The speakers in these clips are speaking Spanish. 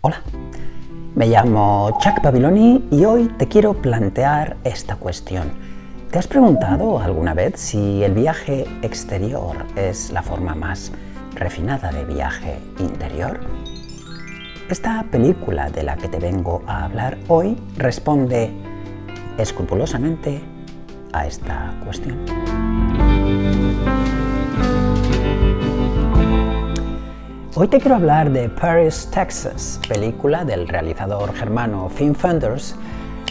Hola, me llamo Chuck Babiloni y hoy te quiero plantear esta cuestión. ¿Te has preguntado alguna vez si el viaje exterior es la forma más refinada de viaje interior? Esta película de la que te vengo a hablar hoy responde escrupulosamente a esta cuestión. Hoy te quiero hablar de Paris, Texas, película del realizador germano Wim Wenders,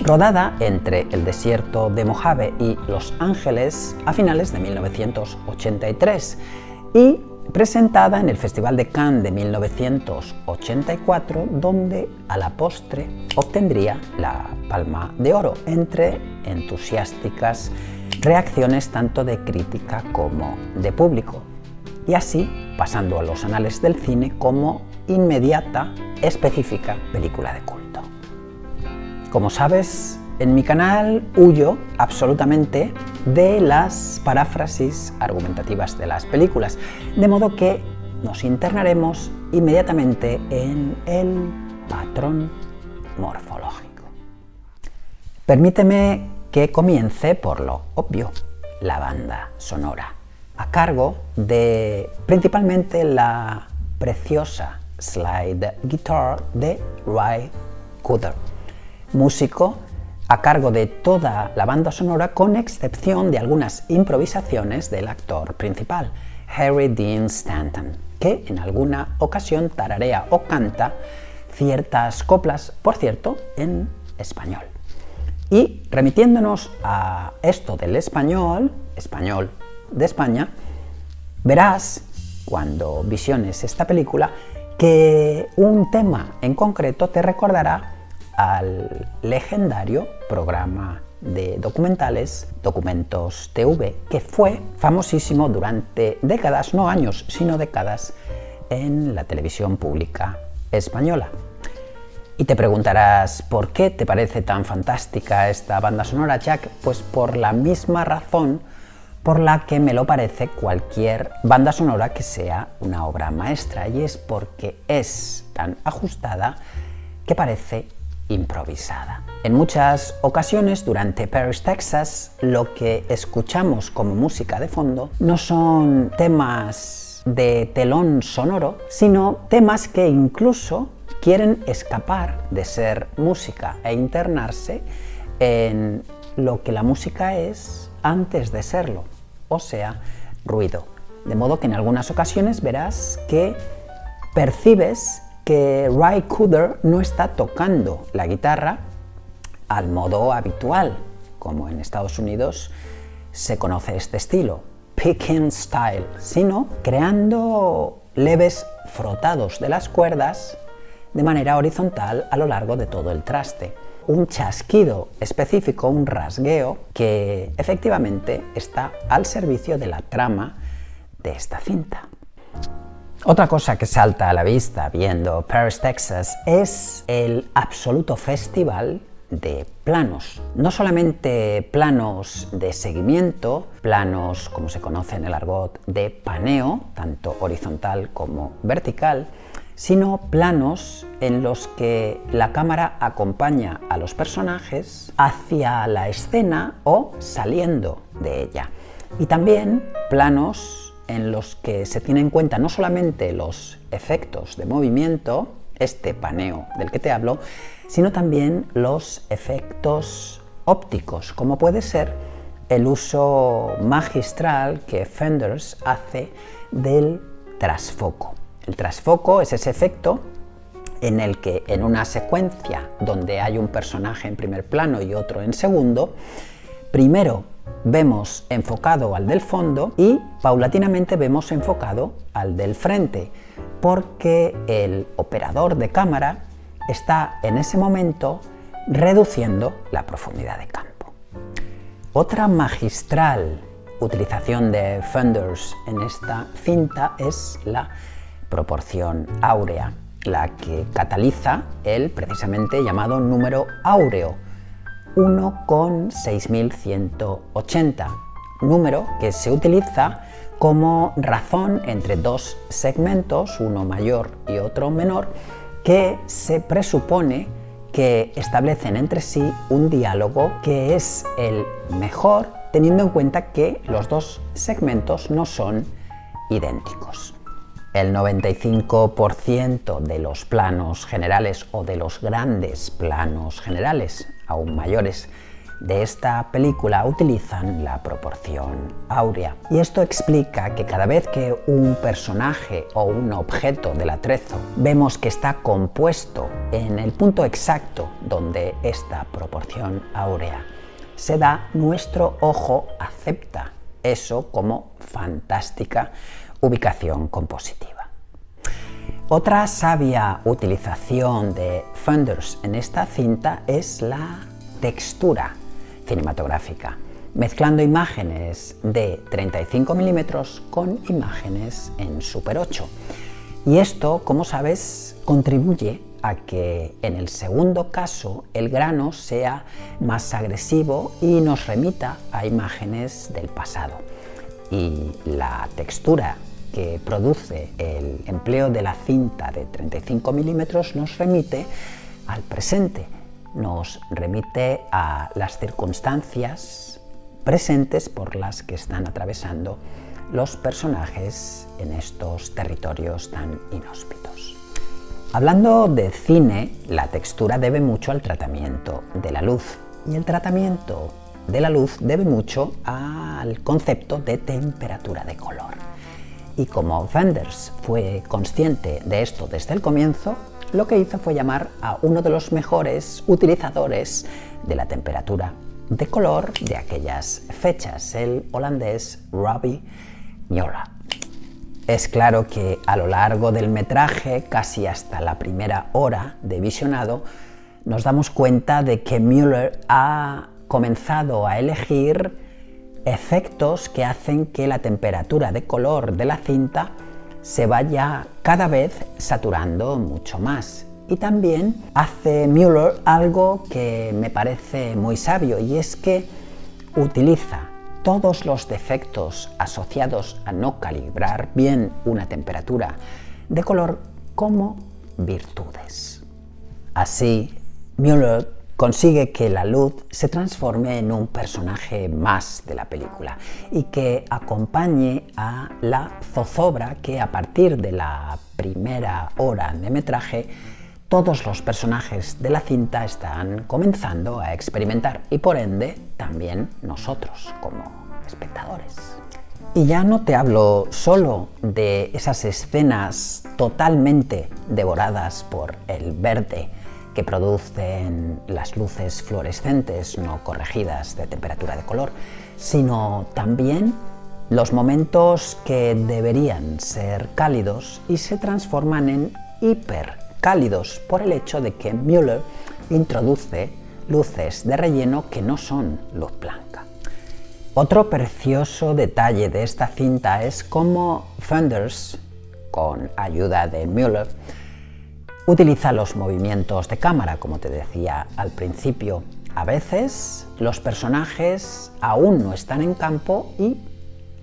rodada entre el desierto de Mojave y Los Ángeles a finales de 1983 y presentada en el Festival de Cannes de 1984, donde a la postre obtendría la Palma de Oro entre entusiásticas reacciones tanto de crítica como de público, y así pasando a los anales del cine como inmediata, específica película de culto. Como sabes, en mi canal huyo absolutamente de las paráfrasis argumentativas de las películas, de modo que nos internaremos inmediatamente en el patrón morfológico. Permíteme que comience por lo obvio, la banda sonora, a cargo de principalmente la preciosa slide guitar de Ry Cooder, músico a cargo de toda la banda sonora con excepción de algunas improvisaciones del actor principal, Harry Dean Stanton, que en alguna ocasión tararea o canta ciertas coplas, por cierto, en español. Y remitiéndonos a esto del español de España, verás, cuando visiones esta película, que un tema en concreto te recordará al legendario programa de documentales Documentos TV, que fue famosísimo durante décadas, no años, sino décadas, en la televisión pública española. Y te preguntarás, ¿por qué te parece tan fantástica esta banda sonora, Chuck? Pues por la misma razón por la que me lo parece cualquier banda sonora que sea una obra maestra, y es porque es tan ajustada que parece improvisada. En muchas ocasiones durante Paris, Texas, lo que escuchamos como música de fondo no son temas de telón sonoro, sino temas que incluso quieren escapar de ser música e internarse en lo que la música es antes de serlo, o sea, ruido. De modo que en algunas ocasiones verás que percibes que Ry Cooder no está tocando la guitarra al modo habitual, como en Estados Unidos se conoce este estilo, picking style, sino creando leves frotados de las cuerdas de manera horizontal a lo largo de todo el traste. Un chasquido específico, un rasgueo que efectivamente está al servicio de la trama de esta cinta. Otra cosa que salta a la vista viendo Paris, Texas es el absoluto festival de planos. No solamente planos de seguimiento, planos como se conoce en el argot de paneo, tanto horizontal como vertical, sino planos en los que la cámara acompaña a los personajes hacia la escena o saliendo de ella. Y también planos en los que se tiene en cuenta no solamente los efectos de movimiento, este paneo del que te hablo, sino también los efectos ópticos, como puede ser el uso magistral que Wenders hace del trasfoco. El trasfoco es ese efecto en el que en una secuencia donde hay un personaje en primer plano y otro en segundo, primero vemos enfocado al del fondo y paulatinamente vemos enfocado al del frente, porque el operador de cámara está en ese momento reduciendo la profundidad de campo. Otra magistral utilización de Wenders en esta cinta es la proporción áurea, la que cataliza el precisamente llamado número áureo, 1,6180, número que se utiliza como razón entre dos segmentos, uno mayor y otro menor, que se presupone que establecen entre sí un diálogo que es el mejor, teniendo en cuenta que los dos segmentos no son idénticos. El 95% de los planos generales o de los grandes planos generales, aún mayores, de esta película utilizan la proporción áurea. Y esto explica que cada vez que un personaje o un objeto del atrezo vemos que está compuesto en el punto exacto donde esta proporción áurea se da, nuestro ojo acepta eso como fantástica ubicación compositiva. Otra sabia utilización de funders en esta cinta es la textura cinematográfica, mezclando imágenes de 35 mm con imágenes en Super 8. Y esto, como sabes, contribuye a que en el segundo caso el grano sea más agresivo y nos remita a imágenes del pasado. Y la textura que produce el empleo de la cinta de 35 mm nos remite al presente, nos remite a las circunstancias presentes por las que están atravesando los personajes en estos territorios tan inhóspitos. Hablando de cine, la textura debe mucho al tratamiento de la luz, y el tratamiento de la luz debe mucho al concepto de temperatura de color. Y como Wenders fue consciente de esto desde el comienzo, lo que hizo fue llamar a uno de los mejores utilizadores de la temperatura de color de aquellas fechas, el holandés Robbie Müller. Es claro que a lo largo del metraje, casi hasta la primera hora de visionado, nos damos cuenta de que Müller ha comenzado a elegir efectos que hacen que la temperatura de color de la cinta se vaya cada vez saturando mucho más. Y también hace Müller algo que me parece muy sabio, y es que utiliza todos los defectos asociados a no calibrar bien una temperatura de color como virtudes. Así, Müller consigue que la luz se transforme en un personaje más de la película y que acompañe a la zozobra que a partir de la primera hora de metraje todos los personajes de la cinta están comenzando a experimentar, y por ende también nosotros como espectadores. Y ya no te hablo solo de esas escenas totalmente devoradas por el verde que producen las luces fluorescentes no corregidas de temperatura de color, sino también los momentos que deberían ser cálidos y se transforman en hipercálidos por el hecho de que Müller introduce luces de relleno que no son luz blanca. Otro precioso detalle de esta cinta es cómo Wenders, con ayuda de Müller, utiliza los movimientos de cámara, como te decía al principio. A veces los personajes aún no están en campo y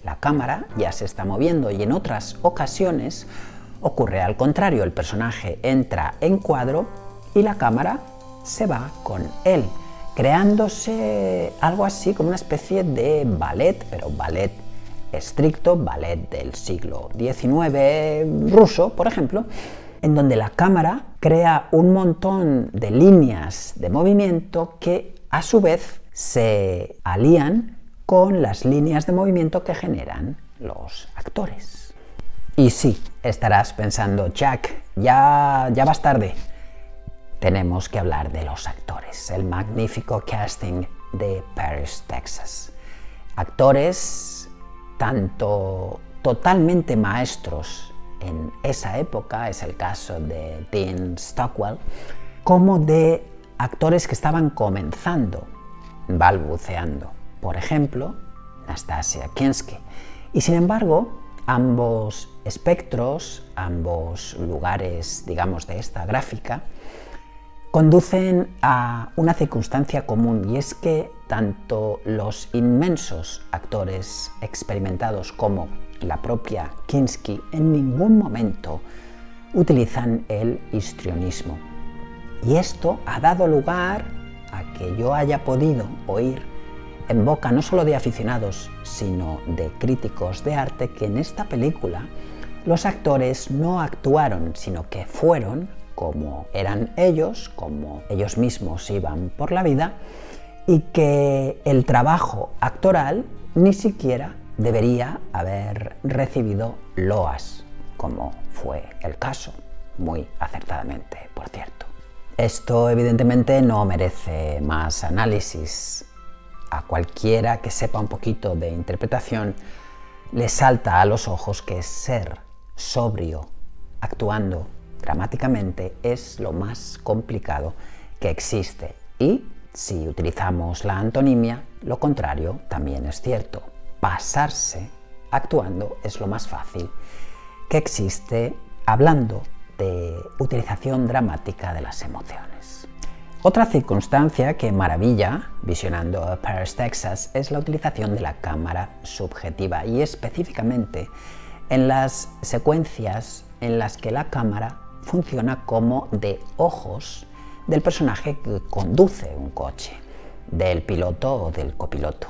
la cámara ya se está moviendo, y en otras ocasiones ocurre al contrario, el personaje entra en cuadro y la cámara se va con él, creándose algo así como una especie de ballet, pero ballet estricto, ballet del siglo XIX ruso, por ejemplo, en donde la cámara crea un montón de líneas de movimiento que a su vez se alían con las líneas de movimiento que generan los actores. Y sí, estarás pensando, Jack, ya vas tarde. Tenemos que hablar de los actores, el magnífico casting de Paris, Texas. Actores tanto totalmente maestros en esa época, es el caso de Dean Stockwell, como de actores que estaban comenzando, balbuceando. Por ejemplo, Nastasia Kinski. Y sin embargo, ambos espectros, ambos lugares, digamos, de esta gráfica, conducen a una circunstancia común, y es que tanto los inmensos actores experimentados como la propia Kinski en ningún momento utilizan el histrionismo. Y esto ha dado lugar a que yo haya podido oír en boca no solo de aficionados, sino de críticos de arte, que en esta película los actores no actuaron, sino que fueron como eran ellos, como ellos mismos iban por la vida, y que el trabajo actoral ni siquiera debería haber recibido loas, como fue el caso, muy acertadamente, por cierto. Esto evidentemente no merece más análisis. A cualquiera que sepa un poquito de interpretación le salta a los ojos que ser sobrio, actuando dramáticamente, es lo más complicado que existe. Y si utilizamos la antonimia, lo contrario también es cierto. Pasarse actuando es lo más fácil que existe hablando de utilización dramática de las emociones. Otra circunstancia que maravilla visionando Paris, Texas, es la utilización de la cámara subjetiva y específicamente en las secuencias en las que la cámara funciona como de ojos del personaje que conduce un coche, del piloto o del copiloto.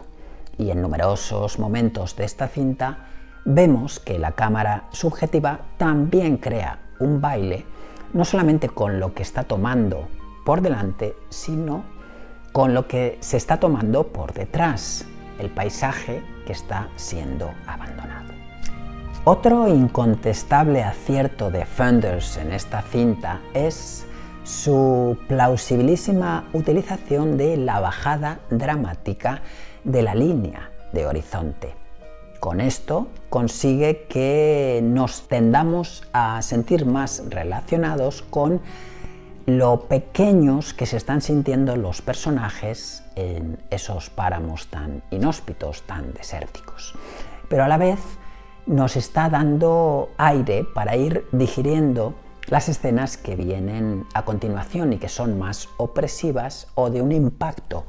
Y en numerosos momentos de esta cinta vemos que la cámara subjetiva también crea un baile, no solamente con lo que está tomando por delante, sino con lo que se está tomando por detrás, el paisaje que está siendo abandonado. Otro incontestable acierto de Wenders en esta cinta es su plausibilísima utilización de la bajada dramática de la línea de horizonte. Con esto consigue que nos tendamos a sentir más relacionados con lo pequeños que se están sintiendo los personajes en esos páramos tan inhóspitos, tan desérticos. Pero a la vez nos está dando aire para ir digiriendo las escenas que vienen a continuación y que son más opresivas o de un impacto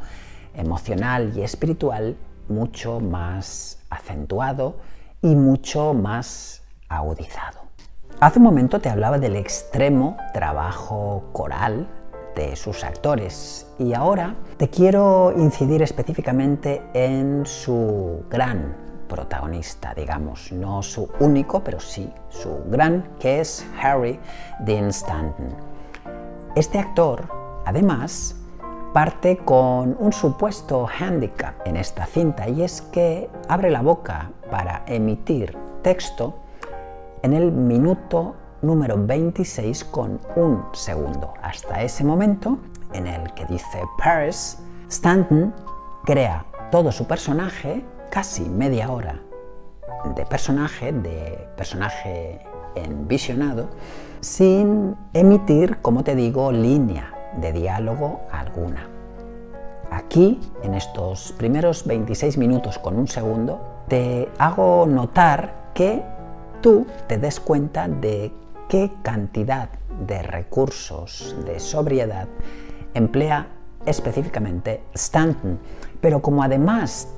emocional y espiritual mucho más acentuado y mucho más agudizado. Hace un momento te hablaba del extremo trabajo coral de sus actores y ahora te quiero incidir específicamente en su gran protagonista, digamos, no su único, pero sí su gran, que es Harry Dean Stanton. Este actor, además, parte con un supuesto hándicap en esta cinta y es que abre la boca para emitir texto en el minuto número 26 con un segundo. Hasta ese momento en el que dice Paris, Stanton crea todo su personaje, casi media hora de personaje envisionado, sin emitir, como te digo, línea de diálogo alguna. Aquí, en estos primeros 26 minutos con un segundo, te hago notar que tú te des cuenta de qué cantidad de recursos de sobriedad emplea específicamente Stanton, pero como además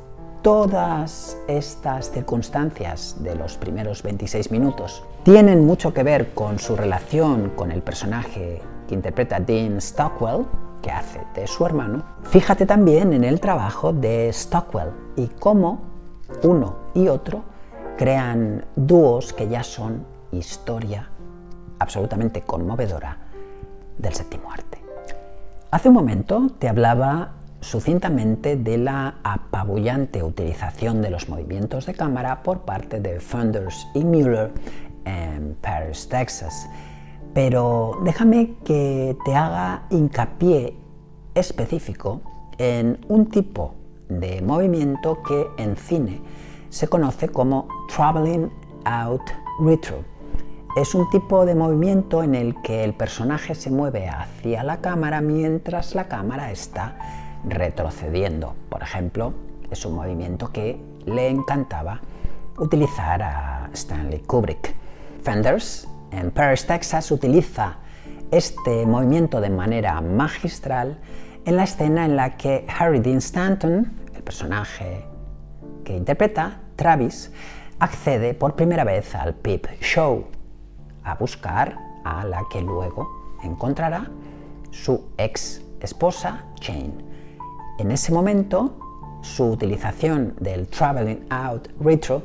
todas estas circunstancias de los primeros 26 minutos tienen mucho que ver con su relación con el personaje que interpreta Dean Stockwell, que hace de su hermano, fíjate también en el trabajo de Stockwell y cómo uno y otro crean dúos que ya son historia absolutamente conmovedora del séptimo arte. Hace un momento te hablaba sucintamente de la apabullante utilización de los movimientos de cámara por parte de Wenders y Müller en Paris, Texas. Pero déjame que te haga hincapié específico en un tipo de movimiento que en cine se conoce como Traveling Out Retro. Es un tipo de movimiento en el que el personaje se mueve hacia la cámara mientras la cámara está retrocediendo. Por ejemplo, es un movimiento que le encantaba utilizar a Stanley Kubrick. Wenders en Paris, Texas utiliza este movimiento de manera magistral en la escena en la que Harry Dean Stanton, el personaje que interpreta, Travis, accede por primera vez al Peep Show, a buscar a la que luego encontrará su ex esposa Jane. En ese momento, su utilización del Traveling Out Retro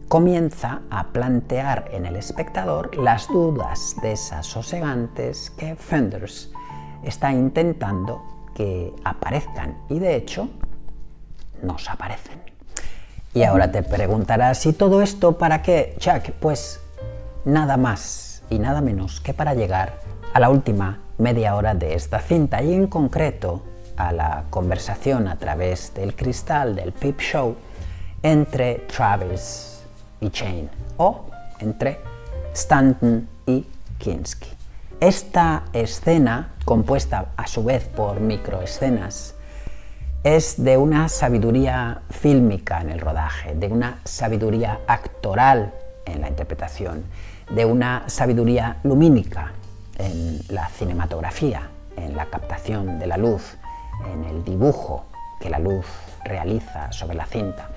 comienza a plantear en el espectador las dudas desasosegantes que Fenders está intentando que aparezcan y de hecho nos aparecen. Y ahora te preguntarás, ¿y todo esto para qué, Chuck? Pues nada más y nada menos que para llegar a la última media hora de esta cinta y en concreto a la conversación a través del cristal del Peep Show entre Travis y Jane o entre Stanton y Kinski. Esta escena, compuesta a su vez por microescenas, es de una sabiduría fílmica en el rodaje, de una sabiduría actoral en la interpretación, de una sabiduría lumínica en la cinematografía, en la captación de la luz, en el dibujo que la luz realiza sobre la cinta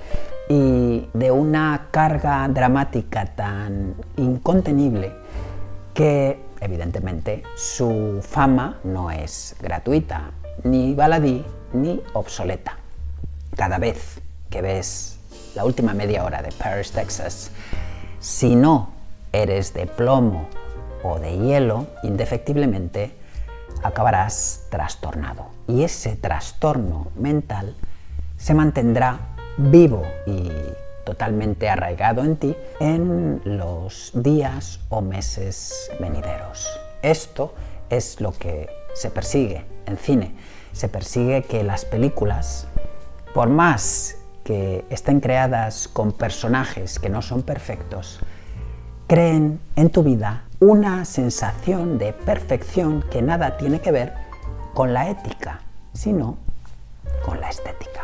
y de una carga dramática tan incontenible que evidentemente su fama no es gratuita, ni baladí, ni obsoleta. Cada vez que ves la última media hora de Paris, Texas, si no eres de plomo o de hielo, indefectiblemente acabarás trastornado. Y ese trastorno mental se mantendrá vivo y totalmente arraigado en ti en los días o meses venideros. Esto es lo que se persigue en cine. Se persigue que las películas, por más que estén creadas con personajes que no son perfectos, creen en tu vida una sensación de perfección que nada tiene que ver con la ética, sino con la estética,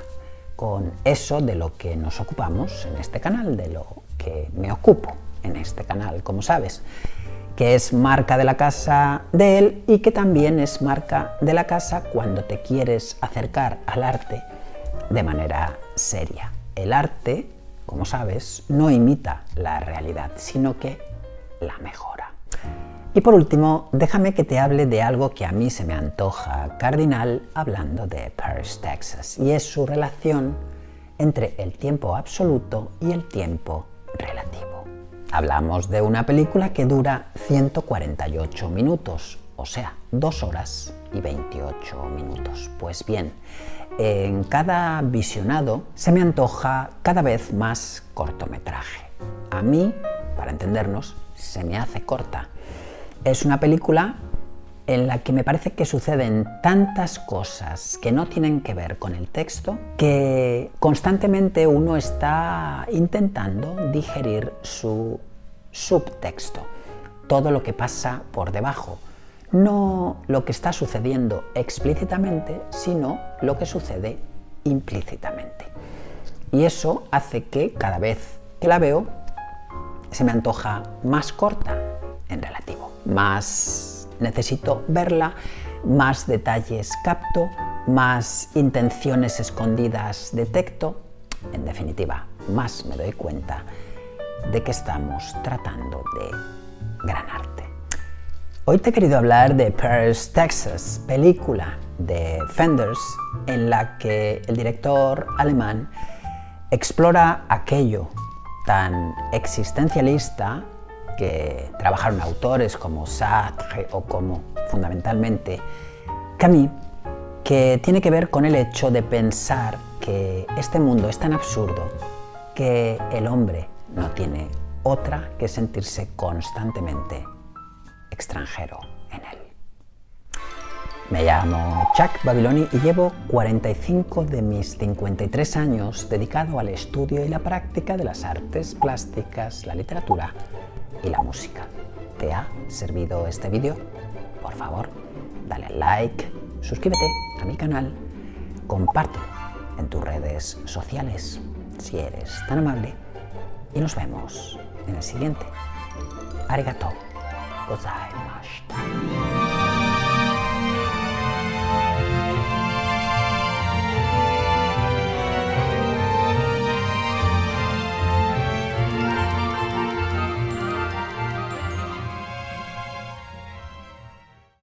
con eso de lo que nos ocupamos en este canal, de lo que me ocupo en este canal, como sabes, que es marca de la casa de él y que también es marca de la casa cuando te quieres acercar al arte de manera seria. El arte, como sabes, no imita la realidad, sino que la mejora. Y por último, déjame que te hable de algo que a mí se me antoja cardinal hablando de Paris, Texas, y es su relación entre el tiempo absoluto y el tiempo relativo. Hablamos de una película que dura 148 minutos, o sea, 2 horas y 28 minutos. Pues bien, en cada visionado se me antoja cada vez más cortometraje. A mí, para entendernos, se me hace corta. Es una película en la que me parece que suceden tantas cosas que no tienen que ver con el texto que constantemente uno está intentando digerir su subtexto, todo lo que pasa por debajo, no lo que está sucediendo explícitamente, sino lo que sucede implícitamente. Y eso hace que cada vez que la veo se me antoja más corta en relativo, más necesito verla, más detalles capto, más intenciones escondidas detecto, en definitiva, más me doy cuenta de que estamos tratando de gran arte. Hoy te he querido hablar de Paris, Texas, película de Fenders en la que el director alemán explora aquello tan existencialista que trabajaron autores como Sartre o como, fundamentalmente, Camus, que tiene que ver con el hecho de pensar que este mundo es tan absurdo que el hombre no tiene otra que sentirse constantemente extranjero en él. Me llamo Chuck Babiloni y llevo 45 de mis 53 años dedicado al estudio y la práctica de las artes plásticas, la literatura y la música. ¿Te ha servido este vídeo? Por favor, dale like, suscríbete a mi canal, comparte en tus redes sociales si eres tan amable y nos vemos en el siguiente. Arigatou gozaimashita.